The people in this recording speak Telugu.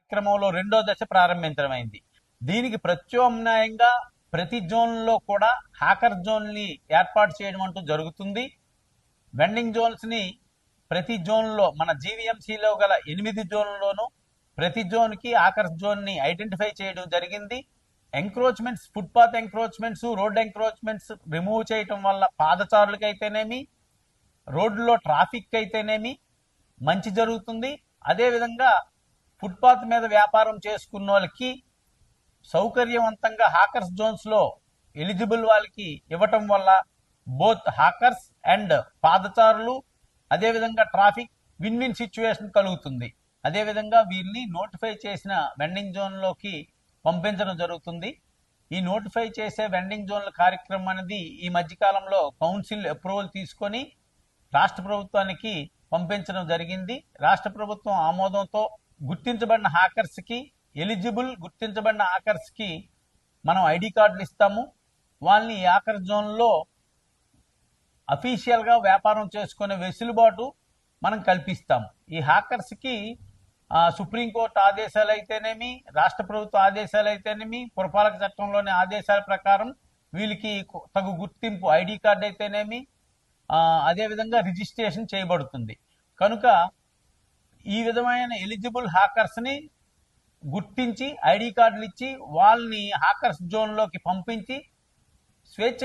కార్యక్రమంలో రెండో దశ ప్రారంభించడమైంది. దీనికి ప్రత్యామ్నాయంగా ప్రతి జోన్లో కూడా హ్యాకర్ జోన్ని ఏర్పాటు చేయడం అంటూ జరుగుతుంది. వెండింగ్ జోన్స్ ని ప్రతి జోన్లో మన జీవీఎంసీలో గల 8 జోన్లలోనూ ప్రతి జోన్కి హ్యాకర్స్ జోన్ని ఐడెంటిఫై చేయడం జరిగింది. Encroachments, footpath encroachments, road encroachments remove చేయటం వల్ల పాదచారులకైతేనేమి, రోడ్లో ట్రాఫిక్ అయితేనేమి మంచి జరుగుతుంది. అదేవిధంగా ఫుట్పాత్ మీద వ్యాపారం చేసుకున్న వాళ్ళకి సౌకర్యవంతంగా హ్యాకర్స్ జోన్స్ లో ఎలిజిబుల్ వాళ్ళకి ఇవ్వటం వల్ల బోత్ హ్యాకర్స్ అండ్ పాదచారులు అదేవిధంగా ట్రాఫిక్ విన్ విన్ సిచ్యువేషన్ కలుగుతుంది. అదేవిధంగా వీరిని నోటిఫై చేసిన వెండింగ్ జోన్లోకి పంపించడం జరుగుతుంది. ఈ నోటిఫై చేసే వెండింగ్ జోన్ల కార్యక్రమం అనేది ఈ మధ్యకాలంలో కౌన్సిల్ అప్రూవల్ తీసుకొని రాష్ట్ర ప్రభుత్వానికి పంపించడం జరిగింది. రాష్ట్ర ప్రభుత్వం ఆమోదంతో గుర్తించబడిన హ్యాకర్స్ కి, ఎలిజిబుల్ గుర్తించబడిన హ్యాకర్స్ కి మనం ఐడి కార్డులు ఇస్తాము. వాళ్ళని ఈ హ్యాకర్ జోన్లో అఫీషియల్ గా వ్యాపారం చేసుకునే వెసులుబాటు మనం కల్పిస్తాము. ఈ హ్యాకర్స్ కి సుప్రీంకోర్టు ఆదేశాలు అయితేనేమి, రాష్ట్ర ప్రభుత్వ ఆదేశాలు అయితేనేమి, పురపాలక చట్టంలోని ఆదేశాల ప్రకారం వీళ్ళకి తగు గుర్తింపు ఐడి కార్డు అయితేనేమి అదేవిధంగా రిజిస్ట్రేషన్ చేయబడుతుంది. కనుక ఈ విధమైన ఎలిజిబుల్ హ్యాకర్స్ ని గుర్తించి ఐడి కార్డులు ఇచ్చి వాళ్ళని హ్యాకర్స్ జోన్ లోకి పంపించి స్వేచ్ఛగా